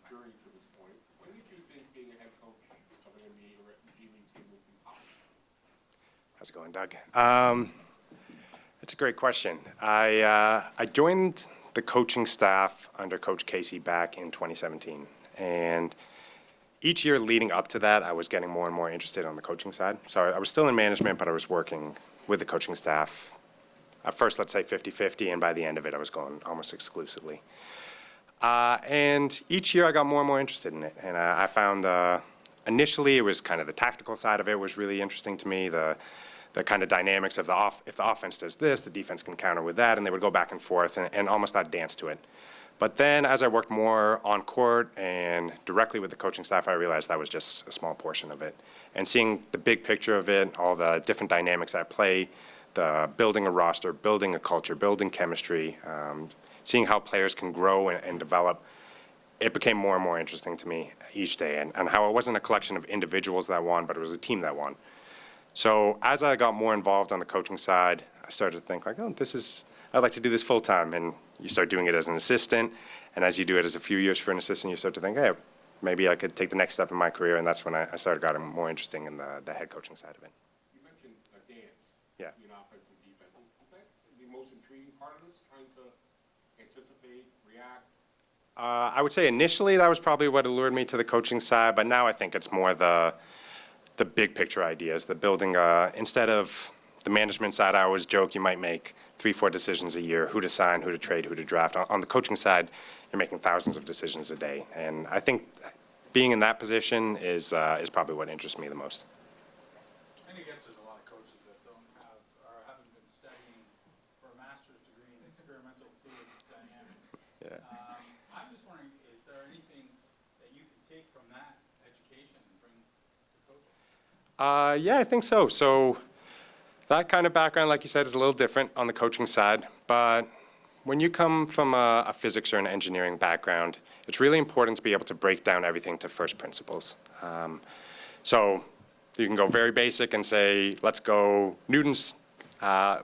journey to this point. When did you think being a head coach of an NBA or G League team would be possible? How's it going, Doug? That's a great question. I joined the coaching staff under Coach Casey back in 2017. And each year leading up to that, I was getting more and more interested on the coaching side. So I was still in management, but I was working with the coaching staff. At first, let's say 50-50, and by the end of it, I was going almost exclusively. And each year I got more and more interested in it. And I found initially it was kind of the tactical side of it was really interesting to me, the kind of dynamics of if the offense does this, the defense can counter with that, and they would go back and forth and almost that dance to it. But then as I worked more on court and directly with the coaching staff, I realized that was just a small portion of it. And seeing the big picture of it, all the different dynamics at play, the building a roster, building a culture, building chemistry, seeing how players can grow and develop, it became more and more interesting to me each day. And how it wasn't a collection of individuals that won, but it was a team that won. So as I got more involved on the coaching side, I started to think like, oh, I'd like to do this full time. And you start doing it as an assistant. And as you do it as a few years for an assistant, you start to think, hey, maybe I could take the next step in my career. And that's when I started getting more interesting in the head coaching side of it. You mentioned a dance Yeah. between offense and defense. Is that the most intriguing part of this, trying to anticipate, react? I would say initially that was probably what allured me to the coaching side, but now I think it's more the big picture ideas, the building, instead of the management side, I always joke you might make 3-4 decisions a year, who to sign, who to trade, who to draft. On the coaching side, you're making thousands of decisions a day. And I think being in that position is probably what interests me the most. And I guess there's a lot of coaches that don't have or haven't been studying for a master's degree in experimental fluid dynamics. Yeah. I'm just wondering, is there anything that you can take from that education and bring to coaching? Yeah, I think so. So that kind of background, like you said, is a little different on the coaching side. But when you come from a physics or an engineering background, it's really important to be able to break down everything to first principles. So you can go very basic and say, let's go Newton's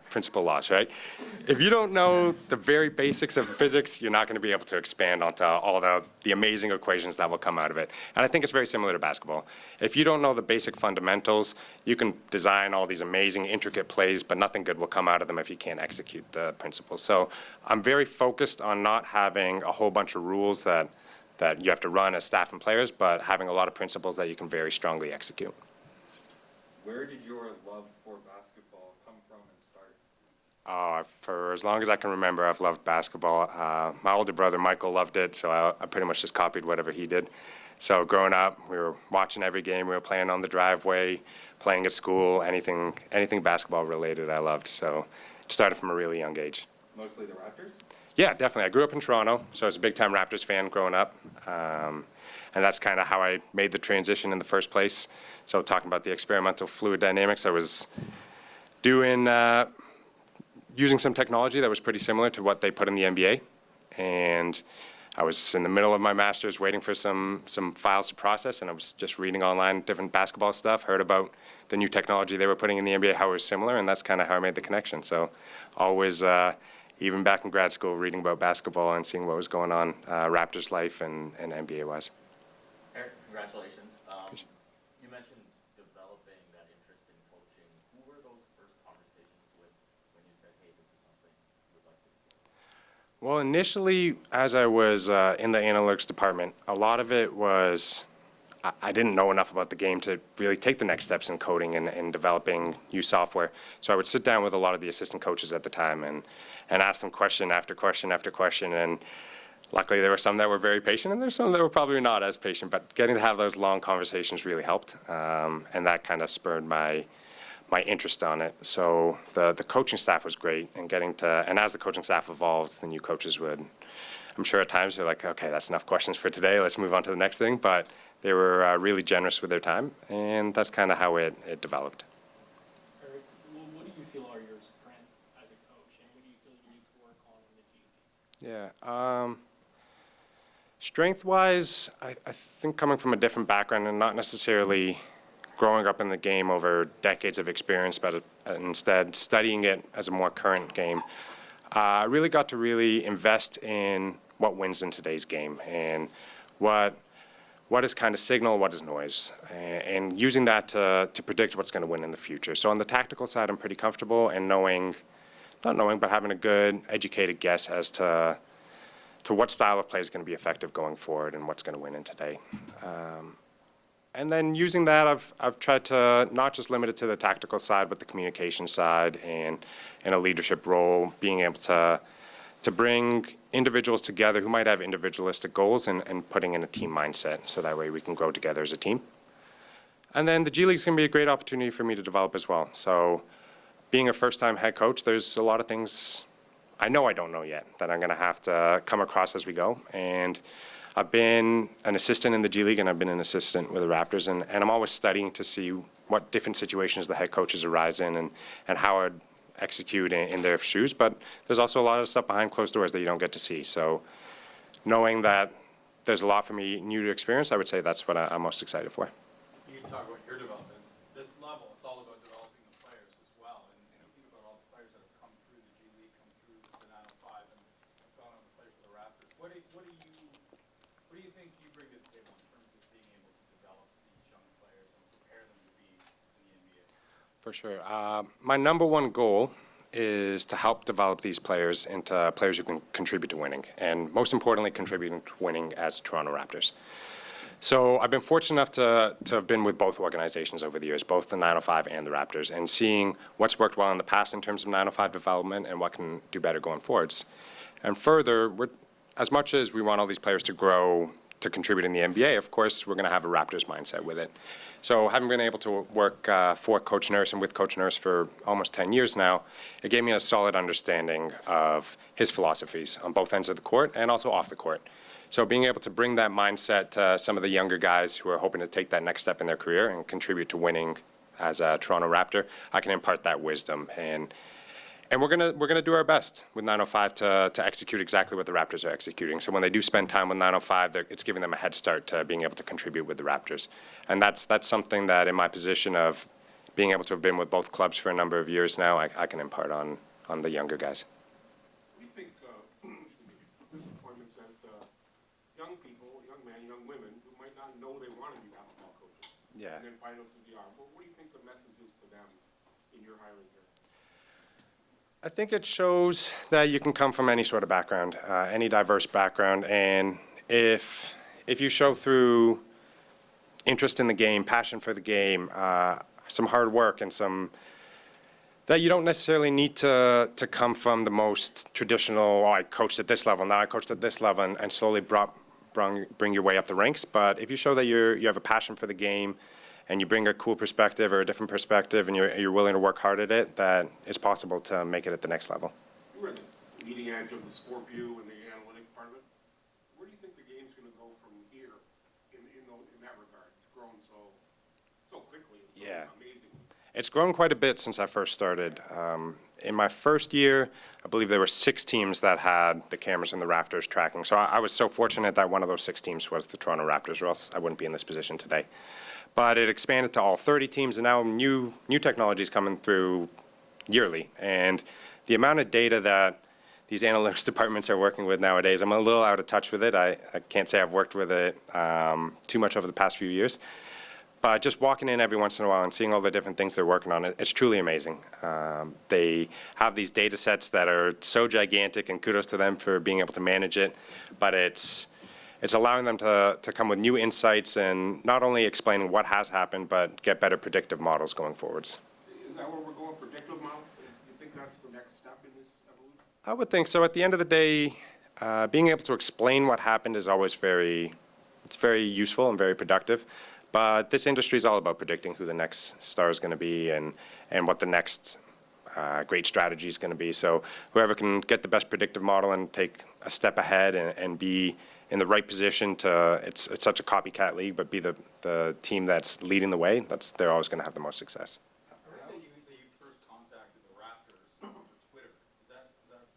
principal laws, right? If you don't know the very basics of physics, you're not going to be able to expand onto all the amazing equations that will come out of it. And I think it's very similar to basketball. If you don't know the basic fundamentals, you can design all these amazing, intricate plays, but nothing good will come out of them if you can't execute the principles. So I'm very focused on not having a whole bunch of rules that you have to run as staff and players, but having a lot of principles that you can very strongly execute. Where did your love for basketball come from and start? For as long as I can remember, I've loved basketball. My older brother, Michael, loved it, so I pretty much just copied whatever he did. So growing up, we were watching every game. We were playing on the driveway, playing at school, anything basketball related I loved. So it started from a really young age. Mostly the Raptors? Yeah, definitely. I grew up in Toronto, so I was a big-time Raptors fan growing up. And that's kind of how I made the transition in the first place. So talking about the experimental fluid dynamics, I was doing using some technology that was pretty similar to what they put in the NBA. And I was in the middle of my master's waiting for some files to process, and I was just reading online different basketball stuff, heard about the new technology they were putting in the NBA, how it was similar, and that's kind of how I made the connection. So always, even back in grad school, reading about basketball and seeing what was going on, Raptors life and NBA-wise. Eric, congratulations. You mentioned developing that interest in coaching. Who were those first conversations with when you said, hey, this is something you would like to do? Well, initially, as I was in the analytics department, a lot of it was I didn't know enough about the game to really take the next steps in coding and developing new software. So I would sit down with a lot of the assistant coaches at the time and ask them question after question after question. And luckily, there were some that were very patient, and there's some that were probably not as patient. But getting to have those long conversations really helped, and that kind of spurred my interest on it. So the coaching staff was great, and as the coaching staff evolved, the new coaches would, I'm sure at times they're like, okay, that's enough questions for today. Let's move on to the next thing. But they were really generous with their time, and that's kind of how it developed. Eric, what do you feel are your strengths as a coach, and what do you feel you need to work on in the G League? Yeah. Strength-wise, I think coming from a different background and not necessarily growing up in the game over decades of experience, but instead studying it as a more current game, I really got to really invest in what wins in today's game and what is kind of signal, what is noise, and using that to predict what's going to win in the future. So on the tactical side, I'm pretty comfortable in not knowing, but having a good, educated guess as to what style of play is going to be effective going forward and what's going to win in today. And then using that, I've tried to not just limit it to the tactical side, but the communication side and in a leadership role, being able to bring individuals together who might have individualistic goals and putting in a team mindset, so that way we can grow together as a team. And then the G League is going to be a great opportunity for me to develop as well. So being a first-time head coach, there's a lot of things I know I don't know yet that I'm going to have to come across as we go. And I've been an assistant in the G League, and I've been an assistant with the Raptors, and I'm always studying to see what different situations the head coaches arise in and how I'd execute in their shoes. But there's also a lot of stuff behind closed doors that you don't get to see. So knowing that there's a lot for me new to experience, I would say that's what I'm most excited for. You talk about your development. This level, it's all about developing the players as well. And think about all the players that have come through the G League, come through the 905, and have gone on to play for the Raptors. What do you think you bring to the table in terms of being able to develop these young players and prepare them to be in the NBA? For sure. My number one goal is to help develop these players into players who can contribute to winning, and most importantly, contributing to winning as Toronto Raptors. So I've been fortunate enough to have been with both organizations over the years, both the 905 and the Raptors, and seeing what's worked well in the past in terms of 905 development and what can do better going forwards. And further, as much as we want all these players to grow, to contribute in the NBA, of course, we're going to have a Raptors mindset with it. So having been able to work for Coach Nurse and with Coach Nurse for almost 10 years now, it gave me a solid understanding of his philosophies on both ends of the court and also off the court. So being able to bring that mindset to some of the younger guys who are hoping to take that next step in their career and contribute to winning as a Toronto Raptor, I can impart that wisdom. And we're gonna do our best with 905 to execute exactly what the Raptors are executing. So when they do spend time with 905, it's giving them a head start to being able to contribute with the Raptors. And that's something that in my position of being able to have been with both clubs for a number of years now, I can impart on the younger guys. What do you think disappointment says to young people, young men, young women who might not know they want to be basketball coaches? Yeah. And then find out who they are. What do you think the message is to them in your hiring here? I think it shows that you can come from any sort of background, any diverse background, and if you show through interest in the game, passion for the game, some hard work, and that you don't necessarily need to come from the most traditional, I coached at this level, now I coached at this level, and slowly bring your way up the ranks. But if you show that you have a passion for the game, and you bring a cool perspective or a different perspective, and you're willing to work hard at it, that it's possible to make it at the next level. You were at the leading edge of the sport view and the analytic part of it. Where do you think the game's going to go from here in that regard? It's grown so quickly. It's so amazing. It's grown quite a bit since I first started. In my first year, I believe there were 6 teams that had the cameras in the Raptors tracking. So I was so fortunate that one of those 6 teams was the Toronto Raptors, or else I wouldn't be in this position today. But it expanded to all 30 teams, and now new technology is coming through yearly. And the amount of data that these analytics departments are working with nowadays, I'm a little out of touch with it. I can't say I've worked with it too much over the past few years. But just walking in every once in a while and seeing all the different things they're working on, it's truly amazing. They have these data sets that are so gigantic, and kudos to them for being able to manage it. But it's allowing them to come with new insights and not only explaining what has happened, but get better predictive models going forwards. Is that where we're going, predictive models? Do you think that's the next step in this evolution? I would think so. At the end of the day, being able to explain what happened is always very useful and very productive. But this industry is all about predicting who the next star is going to be and what the next great strategy is going to be. So whoever can get the best predictive model and take a step ahead and be in the right position it's such a copycat league, but be the team that's leading the way, they're always going to have the most success. I heard that you first contacted the Raptors over Twitter. Is that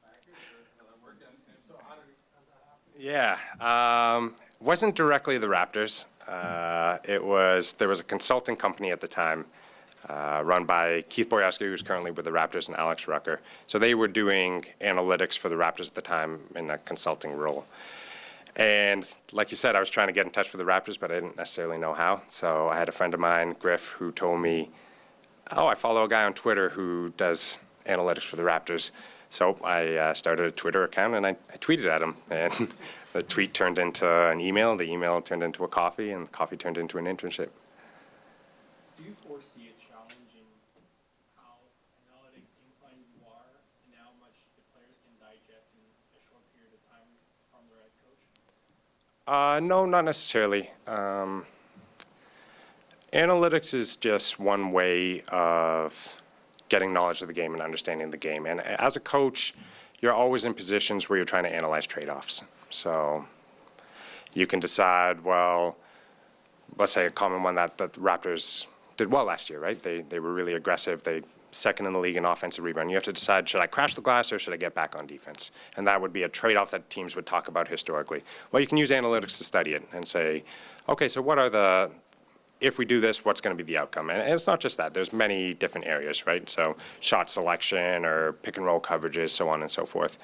accurate? How that worked? And so how did that happen? Yeah, wasn't directly the Raptors. There was a consulting company at the time run by Keith Boyarski, who's currently with the Raptors, and Alex Rucker. So they were doing analytics for the Raptors at the time in a consulting role. And like you said, I was trying to get in touch with the Raptors, but I didn't necessarily know how. So I had a friend of mine, Griff, who told me, oh, I follow a guy on Twitter who does analytics for the Raptors. So I started a Twitter account, and I tweeted at him. And the tweet turned into an email, the email turned into a coffee, and the coffee turned into an internship. Do you foresee a challenge in how analytics inclined you are and how much the players can digest in a short period of time from their head coach? No, not necessarily. Analytics is just one way of getting knowledge of the game and understanding the game. And as a coach, you're always in positions where you're trying to analyze trade-offs. So you can decide, well, let's say a common one that the Raptors did well last year, right? They were really aggressive. They second in the league in offensive rebound. You have to decide, should I crash the glass or should I get back on defense? And that would be a trade-off that teams would talk about historically. Well, you can use analytics to study it and say, okay, so what are the, if we do this, what's going to be the outcome? And it's not just that. There's many different areas, right? So shot selection or pick and roll coverages, so on and so forth.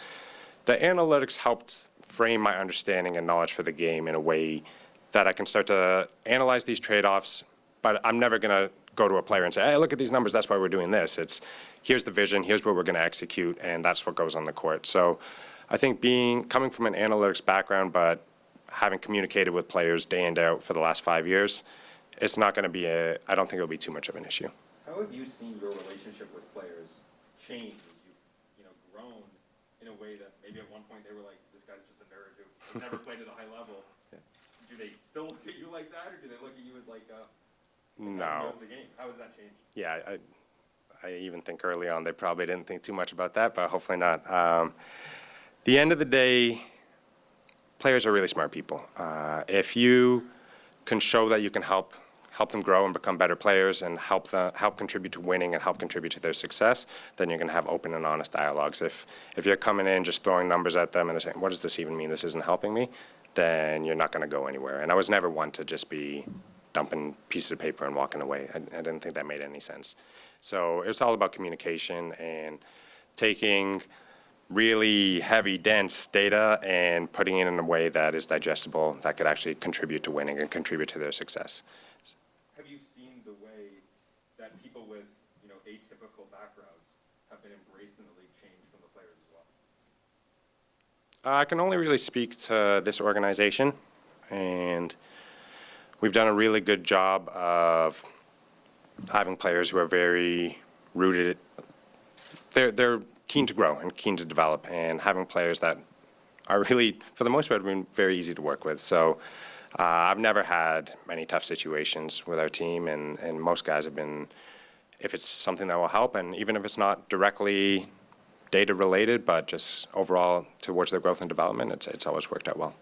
The analytics helped frame my understanding and knowledge for the game in a way that I can start to analyze these trade-offs, but I'm never going to go to a player and say, hey, look at these numbers, that's why we're doing this. It's, here's the vision, here's where we're going to execute, and that's what goes on the court. So I think coming from an analytics background, but having communicated with players day in, day out for the last 5 years, it's not going to be I don't think it'll be too much of an issue. How have you seen your relationship with players change as you've grown in a way that maybe at one point they were like, this guy's just a nerd who never played at a high level? Yeah. Do they still look at you like that, or do they look at you as like No. the game? How has that changed? Yeah, I even think early on they probably didn't think too much about that, but hopefully not. The end of the day, players are really smart people. If you can show that you can help them grow and become better players and help contribute to winning and help contribute to their success, then you're going to have open and honest dialogues. If you're coming in just throwing numbers at them and they're saying, what does this even mean? This isn't helping me, then you're not going to go anywhere. And I was never one to just be dumping pieces of paper and walking away. I didn't think that made any sense. So it's all about communication and taking really heavy, dense data and putting it in a way that is digestible, that could actually contribute to winning and contribute to their success. Have you seen the way that people with atypical backgrounds have been embraced in the league change from the players as well? I can only really speak to this organization, and we've done a really good job of having players who are very rooted. They're keen to grow and keen to develop, and having players that are really, for the most part, been very easy to work with. So I've never had many tough situations with our team, and most guys have been, if it's something that will help, and even if it's not directly data related, but just overall towards their growth and development, it's always worked out well.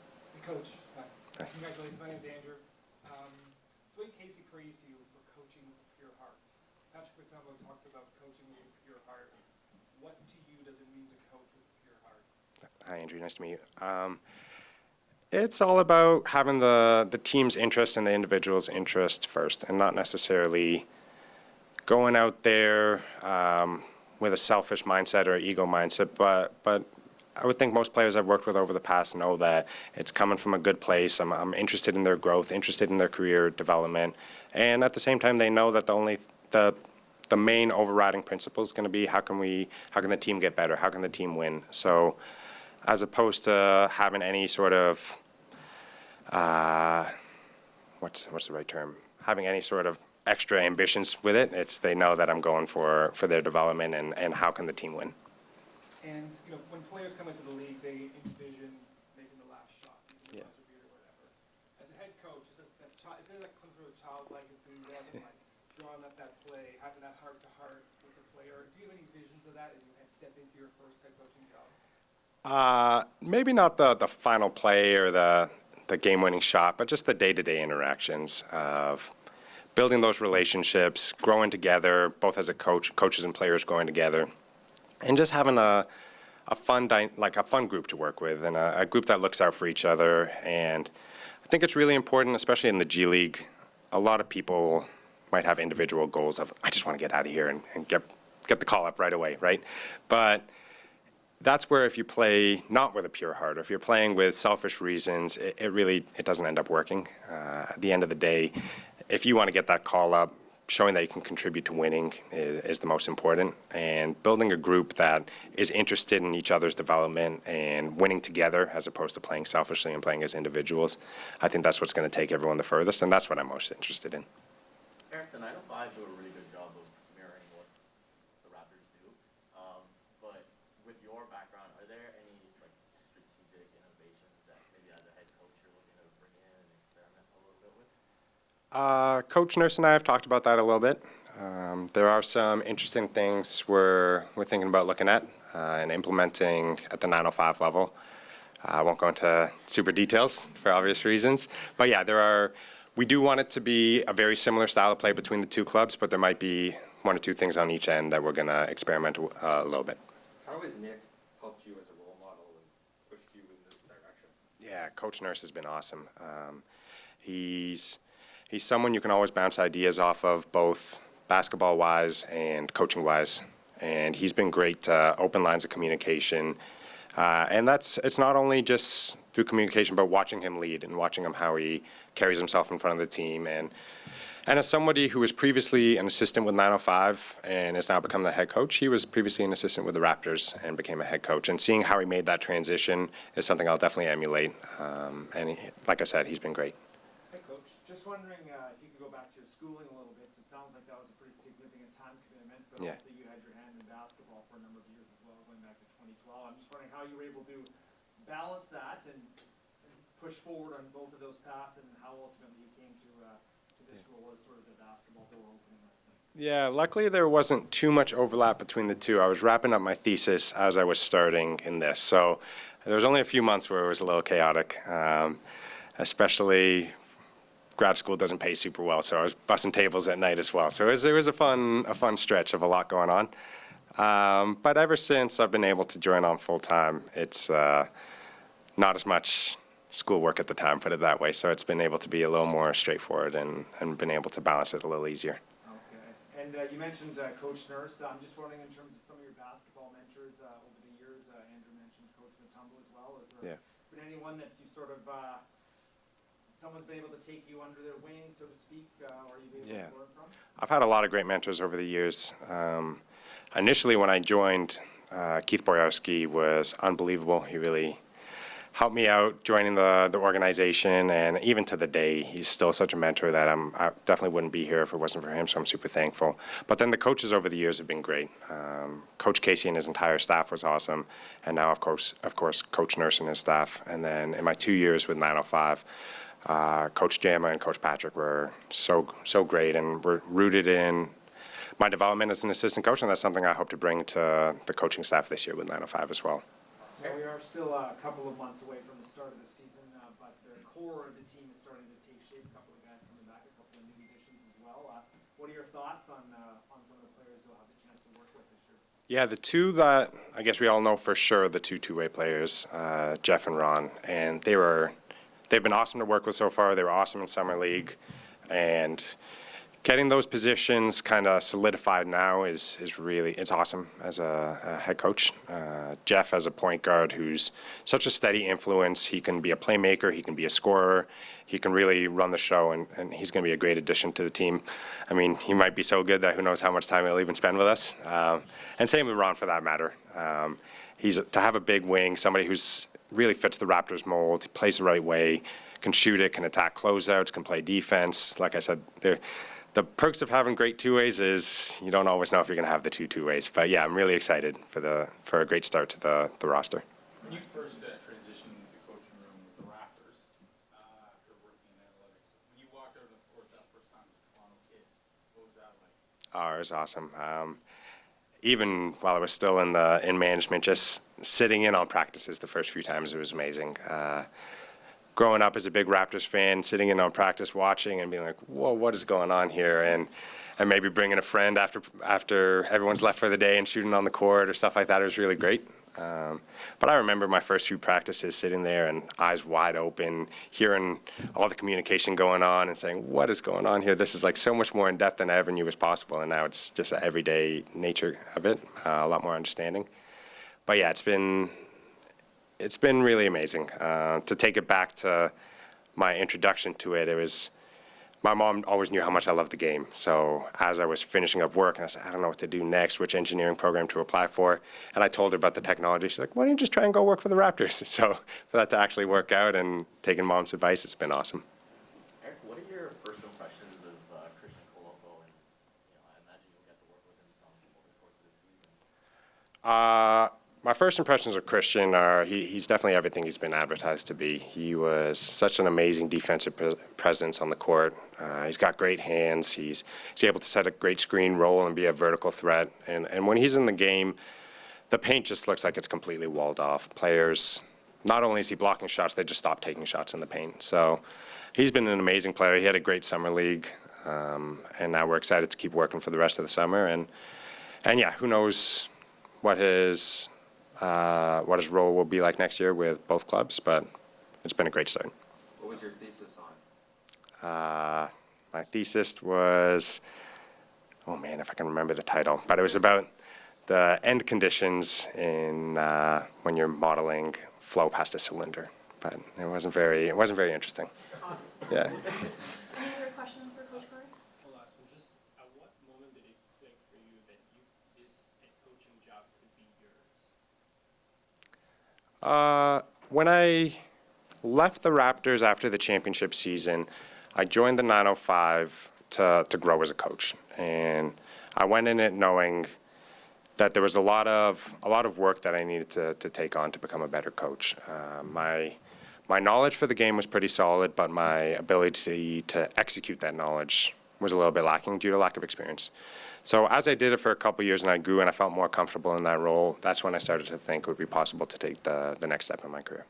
Coach, Hi. congratulations. My name's Andrew. The way Casey praised you for coaching with a pure heart. Patrick Patumbo talked about coaching with a pure heart. What to you does it mean to coach with a pure heart? Hi, Andrew. Nice to meet you. It's all about having the team's interest and the individual's interest first, and not necessarily going out there with a selfish mindset or ego mindset. But I would think most players I've worked with over the past know that it's coming from a good place. I'm interested in their growth, interested in their career development, and at the same time, they know that the main overriding principle is going to be how can the team get better? How can the team win? So, as opposed to having any sort of what's the right term? Having any sort of extra ambitions with it, they know that I'm going for their development and how can the team win. And when players come into the league, they envision making the last shot, making the Yeah. buzzer beater or whatever. As a head coach, is there like some sort of childlike enthusiasm, like drawing up that play, having that heart-to-heart with the player? Do you have any visions of that as you step into your first head coaching job? Maybe not the final play or the game-winning shot, but just the day-to-day interactions of building those relationships, growing together, both as a coaches and players growing together, and just having a fun group to work with and a group that looks out for each other. And I think it's really important, especially in the G League. A lot of people might have individual goals of, I just want to get out of here and get the call up right away, right? But that's where if you play not with a pure heart, or if you're playing with selfish reasons, it doesn't end up working. At the end of the day, if you want to get that call up, showing that you can contribute to winning is the most important. And building a group that is interested in each other's development and winning together as opposed to playing selfishly and playing as individuals, I think that's what's going to take everyone the furthest, and that's what I'm most interested in. Eric, the 905 do a really good job of mirroring what the Raptors do. But with your background, are there any like strategic innovations that maybe as a head coach you're looking to bring in and experiment a little bit with? Coach Nurse and I have talked about that a little bit. There are some interesting things we're thinking about looking at and implementing at the 905 level. I won't go into super details for obvious reasons, but yeah, we do want it to be a very similar style of play between the two clubs, but there might be one or two things on each end that we're going to experiment a little bit. How has Nick helped you as a role model and pushed you in this direction? Yeah, Coach Nurse has been awesome. He's someone you can always bounce ideas off of, both basketball-wise and coaching-wise. And he's been great to open lines of communication. And it's not only just through communication, but watching him lead and watching him how he carries himself in front of the team. And as somebody who was previously an assistant with 905 and has now become the head coach, he was previously an assistant with the Raptors and became a head coach. And seeing how he made that transition is something I'll definitely emulate. Like I said, he's been great. Hey, Coach, just wondering if you could go back to your schooling a little bit. It sounds like that was a pretty significant time commitment, but Yeah. also you had your hand in basketball for a number of years as well, going back to 2012. I'm just wondering how you were able to balance that and push forward on both of those paths, and how ultimately you came to this role as sort of the basketball door opening, let's say. Yeah, luckily there wasn't too much overlap between the two. I was wrapping up my thesis as I was starting in this, so there was only a few months where it was a little chaotic, especially grad school doesn't pay super well, so I was bussing tables at night as well. So it was a fun stretch of a lot going on. But ever since I've been able to join on full time, it's not as much schoolwork at the time, put it that way. So it's been able to be a little more straightforward and been able to balance it a little easier. Okay. And you mentioned Coach Nurse. I'm just wondering, in terms of some of your basketball mentors over the years, Andrew mentioned Coach Matumbo as well. Has there been anyone that you sort of, someone's been able to take you under their wing, so to speak, or you've been able to learn from? I've had a lot of great mentors over the years. Initially, when I joined, Keith Boyarski was unbelievable. He really helped me out joining the organization, and even to the day, he's still such a mentor that I definitely wouldn't be here if it wasn't for him, so I'm super thankful. But then the coaches over the years have been great. Coach Casey and his entire staff was awesome, and now, of course, Coach Nurse and his staff. And then in my 2 years with 905, Coach Jama and Coach Patrick were so great, and were rooted in my development as an assistant coach, and that's something I hope to bring to the coaching staff this year with 905 as well. Well, we are still a couple of months away from the start of the season, but the core of the team is starting to take shape. A couple of guys coming back, a couple of new additions as well. What are your thoughts on some of the players you'll have the chance to work with this year? Yeah, the two that I guess we all know for sure, the two-way players, Jeff and Ron, and they've been awesome to work with so far. They were awesome in summer league, and getting those positions kind of solidified now is really, it's awesome as a head coach. Jeff as a point guard who's such a steady influence. He can be a playmaker, he can be a scorer, he can really run the show, and he's going to be a great addition to the team. I mean, he might be so good that who knows how much time he'll even spend with us. And same with Ron for that matter. To have a big wing, somebody who's really fits the Raptors mold, plays the right way, can shoot it, can attack closeouts, can play defense. Like I said, the perks of having great two-ways is you don't always know if you're going to have the two-ways. But yeah, I'm really excited for a great start to the roster. When you first transitioned into the coaching room with the Raptors, after working in analytics, when you walked out on the court that first time as a Toronto kid, what was that like? Oh, it was awesome. Even while I was still in management, just sitting in on practices the first few times, it was amazing. Growing up as a big Raptors fan, sitting in on practice, watching, and being like, "Whoa, what is going on here?" And maybe bringing a friend after everyone's left for the day and shooting on the court or stuff like that. It was really great. But I remember my first few practices sitting there and eyes wide open, hearing all the communication going on and saying, "What is going on here? This is like so much more in depth than I ever knew was possible." And now it's just the everyday nature of it, a lot more understanding. but yeah, it's been really amazing. To take it back to my introduction to it, it was, my mom always knew how much I loved the game. So as I was finishing up work, and I said, I don't know what to do next, which engineering program to apply for, and I told her about the technology. She's like, why don't you just try and go work for the Raptors? So for that to actually work out and taking mom's advice, it's been awesome. Eric, what are your first impressions of Christian Colombo? And I imagine you'll get to work with him some over the course of the season. My first impressions of Christian are he's definitely everything he's been advertised to be. He was such an amazing defensive presence on the court. He's got great hands. He's able to set a great screen roll and be a vertical threat. And when he's in the game, the paint just looks like it's completely walled off. Players, not only is he blocking shots, they just stop taking shots in the paint. So he's been an amazing player. He had a great summer league, and now we're excited to keep working for the rest of the summer. And yeah, who knows what his role will be like next year with both clubs, but it's been a great start. What was your thesis on? My thesis was, oh man, if I can remember the title, but it was about the end conditions in when you're modeling flow past a cylinder. But it wasn't very interesting. Yeah. Any other questions for Coach Khoury? One last one, just at what moment did it click for you that this head coaching job could be yours? When I left the Raptors after the championship season, I joined the 905 to grow as a coach, and I went in it knowing that there was a lot of work that I needed to take on to become a better coach. My knowledge for the game was pretty solid, but my ability to execute that knowledge was a little bit lacking due to lack of experience. So as I did it for a couple years and I grew and I felt more comfortable in that role, that's when I started to think it would be possible to take the next step in my career.